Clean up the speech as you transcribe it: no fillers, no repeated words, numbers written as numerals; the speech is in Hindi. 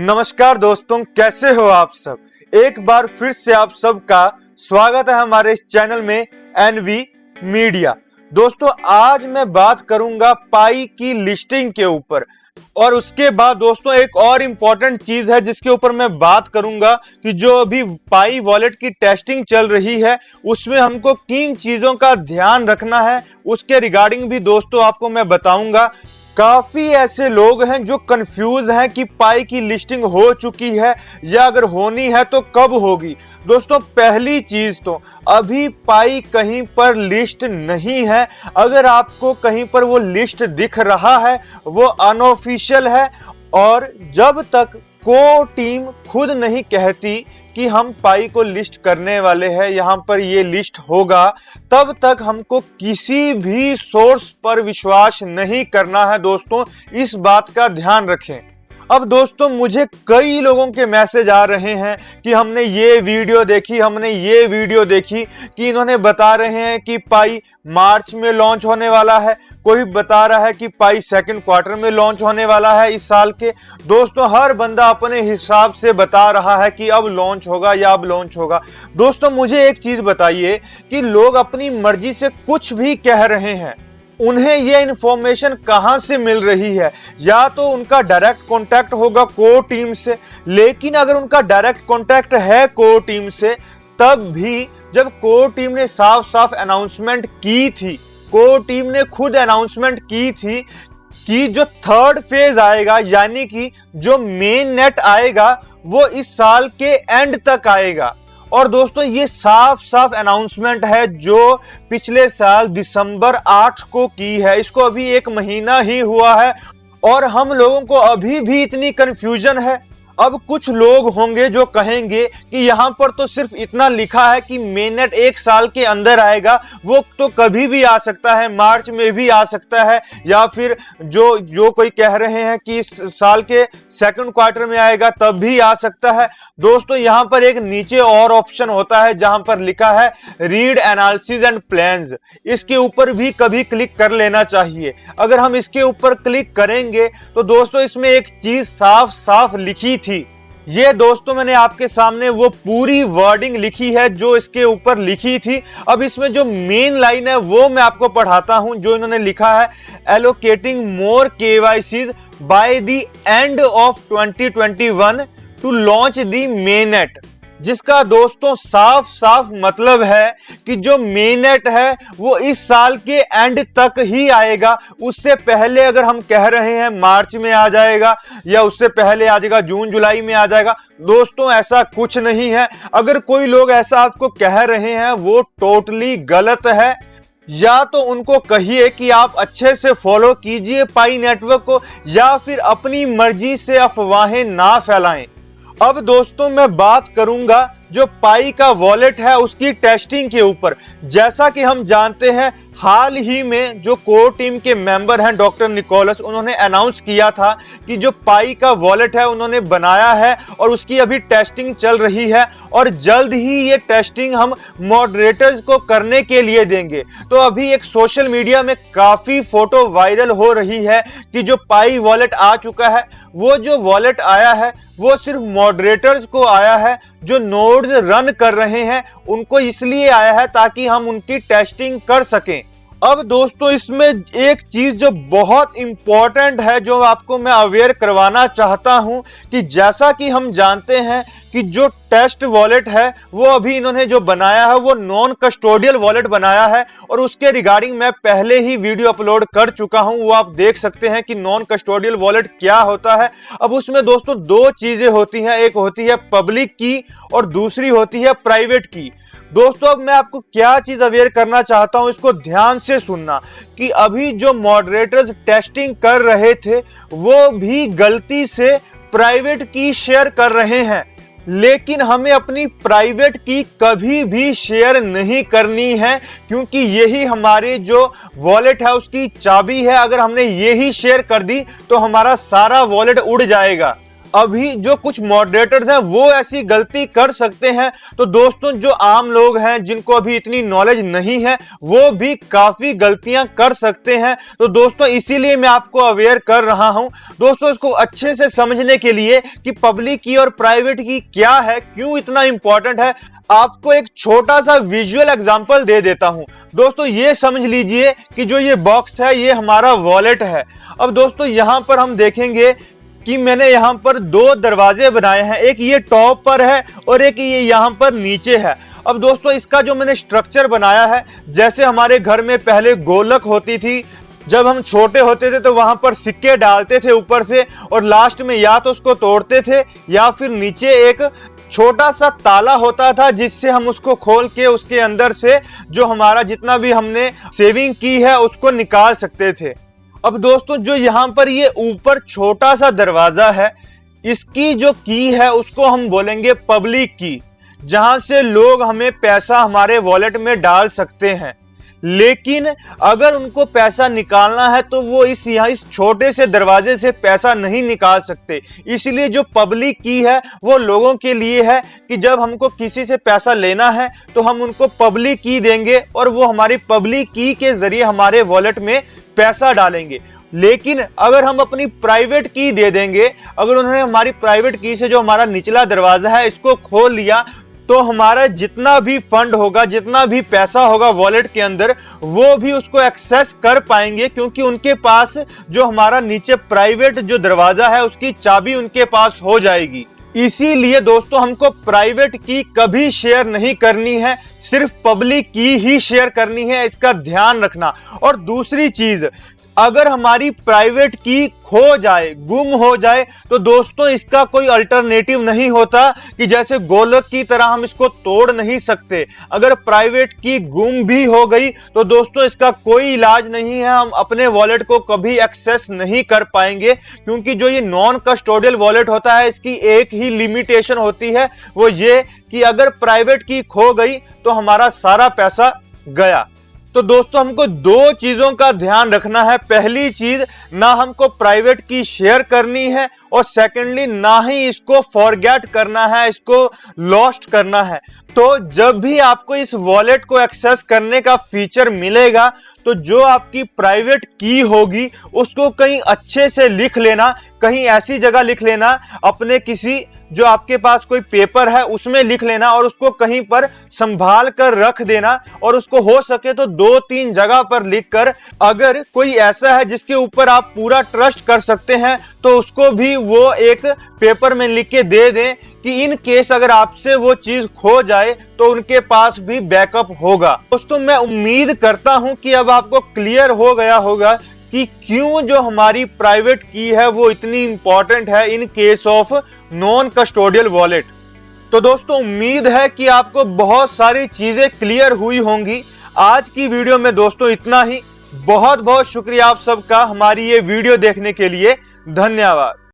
नमस्कार दोस्तों, कैसे हो आप सब। एक बार फिर से आप सबका स्वागत है हमारे इस चैनल में एनवी मीडिया। दोस्तों, आज मैं बात करूंगा पाई की लिस्टिंग के ऊपर और उसके बाद दोस्तों एक और इम्पॉर्टेंट चीज है जिसके ऊपर मैं बात करूंगा कि जो अभी पाई वॉलेट की टेस्टिंग चल रही है उसमें हमको किन चीजों का ध्यान रखना है, उसके रिगार्डिंग भी दोस्तों आपको मैं बताऊंगा। काफी ऐसे लोग हैं जो कंफ्यूज हैं कि पाई की लिस्टिंग हो चुकी है या अगर होनी है तो कब होगी। दोस्तों, पहली चीज तो अभी पाई कहीं पर लिस्ट नहीं है। अगर आपको कहीं पर वो लिस्ट दिख रहा है वो अनऑफिशियल है और जब तक को टीम खुद नहीं कहती कि हम पाई को लिस्ट करने वाले हैं, यहाँ पर ये लिस्ट होगा, तब तक हमको किसी भी सोर्स पर विश्वास नहीं करना है। दोस्तों, इस बात का ध्यान रखें। अब दोस्तों, मुझे कई लोगों के मैसेज आ रहे हैं कि हमने ये वीडियो देखी, हमने ये वीडियो देखी कि इन्होंने बता रहे हैं कि पाई मार्च में लॉन्च होने वाला है, कोई बता रहा है कि पाई सेकंड क्वार्टर में लॉन्च होने वाला है इस साल के। दोस्तों, हर बंदा अपने हिसाब से बता रहा है कि अब लॉन्च होगा या अब लॉन्च होगा। दोस्तों, मुझे एक चीज बताइए कि लोग अपनी मर्जी से कुछ भी कह रहे हैं, उन्हें ये इंफॉर्मेशन कहां से मिल रही है? या तो उनका डायरेक्ट कांटेक्ट होगा को टीम से, लेकिन अगर उनका डायरेक्ट कांटेक्ट है को टीम से, तब भी जब को टीम ने साफ साफ अनाउंसमेंट की थी, को टीम ने खुद अनाउंसमेंट की थी कि जो थर्ड फेज आएगा यानी कि जो मेन नेट आएगा वो इस साल के एंड तक आएगा। और दोस्तों, ये साफ साफ अनाउंसमेंट है जो पिछले साल दिसंबर 8 को की है। इसको अभी एक महीना ही हुआ है और हम लोगों को अभी भी इतनी कंफ्यूजन है। अब कुछ लोग होंगे जो कहेंगे कि यहाँ पर तो सिर्फ इतना लिखा है कि मेननेट एक साल के अंदर आएगा, वो तो कभी भी आ सकता है, मार्च में भी आ सकता है, या फिर जो कोई कह रहे हैं कि इस साल के सेकंड क्वार्टर में आएगा तब भी आ सकता है। दोस्तों, यहाँ पर एक नीचे और ऑप्शन होता है जहां पर लिखा है रीड एनालिसिस एंड प्लान्स। इसके ऊपर भी कभी क्लिक कर लेना चाहिए। अगर हम इसके ऊपर क्लिक करेंगे तो दोस्तों इसमें एक चीज साफ साफ लिखी थी। ये दोस्तों मैंने आपके सामने वो पूरी वर्डिंग लिखी है जो इसके ऊपर लिखी थी। अब इसमें जो मेन लाइन है वो मैं आपको पढ़ाता हूं जो इन्होंने लिखा है, allocating more KYCs by the end of 2021 to launch the mainnet. जिसका दोस्तों साफ साफ मतलब है कि जो मेननेट है वो इस साल के एंड तक ही आएगा। उससे पहले अगर हम कह रहे हैं मार्च में आ जाएगा या उससे पहले आ जाएगा जून जुलाई में आ जाएगा, दोस्तों ऐसा कुछ नहीं है। अगर कोई लोग ऐसा आपको कह रहे हैं वो टोटली गलत है। या तो उनको कहिए कि आप अच्छे से फॉलो कीजिए पाई नेटवर्क को, या फिर अपनी मर्जी से अफवाहें ना फैलाएं। अब दोस्तों मैं बात करूंगा जो पाई का वॉलेट है उसकी टेस्टिंग के ऊपर। जैसा कि हम जानते हैं हाल ही में जो कोर टीम के मेंबर हैं डॉक्टर निकोलस, उन्होंने अनाउंस किया था कि जो पाई का वॉलेट है उन्होंने बनाया है और उसकी अभी टेस्टिंग चल रही है और जल्द ही ये टेस्टिंग हम मॉडरेटर्स को करने के लिए देंगे। तो अभी एक सोशल मीडिया में काफी फोटो वायरल हो रही है कि जो पाई वॉलेट आ चुका है, वो जो वॉलेट आया है वो सिर्फ मॉडरेटर्स को आया है, जो नोड्स रन कर रहे हैं उनको इसलिए आया है ताकि हम उनकी टेस्टिंग कर सकें। अब दोस्तों इसमें एक चीज जो बहुत इंपॉर्टेंट है जो आपको मैं अवेयर करवाना चाहता हूं कि जैसा कि हम जानते हैं कि जो टेस्ट वॉलेट है वो अभी इन्होंने जो बनाया है वो नॉन कस्टोडियल वॉलेट बनाया है और उसके रिगार्डिंग मैं पहले ही वीडियो अपलोड कर चुका हूं, वो आप देख सकते हैं कि नॉन कस्टोडियल वॉलेट क्या होता है। अब उसमें दोस्तों दो चीजें होती हैं, एक होती है पब्लिक की और दूसरी होती है प्राइवेट की। दोस्तों अब मैं आपको क्या चीज अवेयर करना चाहता हूं, इसको ध्यान से सुनना कि अभी जो मॉडरेटर्स टेस्टिंग कर रहे थे वो भी गलती से प्राइवेट की शेयर कर रहे हैं, लेकिन हमें अपनी प्राइवेट की कभी भी शेयर नहीं करनी है क्योंकि यही हमारे जो वॉलेट है उसकी चाबी है। अगर हमने यही शेयर कर दी तो हमारा सारा वॉलेट उड़ जाएगा। अभी जो कुछ मॉडरेटर्स हैं वो ऐसी गलती कर सकते हैं, तो दोस्तों जो आम लोग हैं जिनको अभी इतनी नॉलेज नहीं है वो भी काफी गलतियां कर सकते हैं। तो दोस्तों इसीलिए मैं आपको अवेयर कर रहा हूं दोस्तों, इसको अच्छे से समझने के लिए कि पब्लिक की और प्राइवेट की क्या है, क्यों इतना इंपॉर्टेंट है। आपको एक छोटा सा विजुअल एग्जांपल दे देता हूं दोस्तों। ये समझ लीजिए कि जो ये बॉक्स है ये हमारा वॉलेट है। अब दोस्तों यहां पर हम देखेंगे कि मैंने यहां पर दो दरवाजे बनाए हैं, एक ये टॉप पर है और एक ये यहां पर नीचे है। अब दोस्तों इसका जो मैंने स्ट्रक्चर बनाया है, जैसे हमारे घर में पहले गोलक होती थी, जब हम छोटे होते थे तो वहां पर सिक्के डालते थे ऊपर से और लास्ट में या तो उसको तोड़ते थे या फिर नीचे एक छोटा सा ताला होता था जिससे हम उसको खोल के उसके अंदर से जो हमारा जितना भी हमने सेविंग की है उसको निकाल सकते थे। अब दोस्तों जो यहाँ पर ये ऊपर छोटा सा दरवाजा है, इसकी जो की है उसको हम बोलेंगे पब्लिक की, जहां से लोग हमें पैसा हमारे वॉलेट में डाल सकते हैं। लेकिन अगर उनको पैसा निकालना है तो वो इस छोटे से दरवाजे से पैसा नहीं निकाल सकते। इसलिए जो पब्लिक की है वो लोगों के लिए है कि जब हमको किसी से पैसा लेना है तो हम उनको पब्लिक की देंगे और वो हमारी पब्लिक की के जरिए हमारे वॉलेट में पैसा डालेंगे। लेकिन अगर हम अपनी प्राइवेट की दे देंगे, अगर उन्होंने हमारी प्राइवेट की से जो हमारा निचला दरवाजा है इसको खोल लिया, तो हमारा जितना भी फंड होगा, जितना भी पैसा होगा वॉलेट के अंदर, वो भी उसको एक्सेस कर पाएंगे, क्योंकि उनके पास जो हमारा नीचे प्राइवेट जो दरवाजा है उसकी चाबी उनके पास हो जाएगी। इसीलिए दोस्तों हमको प्राइवेट की कभी शेयर नहीं करनी है, सिर्फ पब्लिक की ही शेयर करनी है, इसका ध्यान रखना। और दूसरी चीज, अगर हमारी प्राइवेट की खो जाए, गुम हो जाए, तो दोस्तों इसका कोई अल्टरनेटिव नहीं होता कि जैसे गोलक की तरह हम इसको तोड़ नहीं सकते। अगर प्राइवेट की गुम भी हो गई तो दोस्तों इसका कोई इलाज नहीं है, हम अपने वॉलेट को कभी एक्सेस नहीं कर पाएंगे, क्योंकि जो ये नॉन कस्टोडियल वॉलेट होता है इसकी एक ही लिमिटेशन होती है, वो ये कि अगर प्राइवेट की खो गई तो हमारा सारा पैसा गया। तो दोस्तों हमको दो चीजों का ध्यान रखना है। पहली चीज, ना हमको प्राइवेट की शेयर करनी है, और सेकेंडली ना ही इसको फॉरगेट करना है, इसको लॉस्ट करना है। तो जब भी आपको इस वॉलेट को एक्सेस करने का फीचर मिलेगा तो जो आपकी प्राइवेट की होगी उसको कहीं अच्छे से लिख लेना, कहीं ऐसी जगह लिख लेना, अपने किसी जो आपके पास कोई पेपर है उसमें लिख लेना और उसको कहीं पर संभाल कर रख देना, और उसको हो सके तो 2-3 जगह पर लिखकर, अगर कोई ऐसा है जिसके ऊपर आप पूरा ट्रस्ट कर सकते हैं तो उसको भी वो एक पेपर में लिख के दे दें कि इन केस अगर आपसे वो चीज खो जाए तो उनके पास भी बैकअप होगा। दोस्तों मैं उम्मीद करता हूं कि अब आपको क्लियर हो गया होगा कि क्यों जो हमारी प्राइवेट की है वो इतनी इंपॉर्टेंट है in case of non custodial wallet. तो दोस्तों उम्मीद है कि आपको बहुत सारी चीजें क्लियर हुई होंगी। आज की वीडियो में दोस्तों इतना ही। बहुत बहुत शुक्रिया आप सबका हमारी ये वीडियो देखने के लिए। धन्यवाद।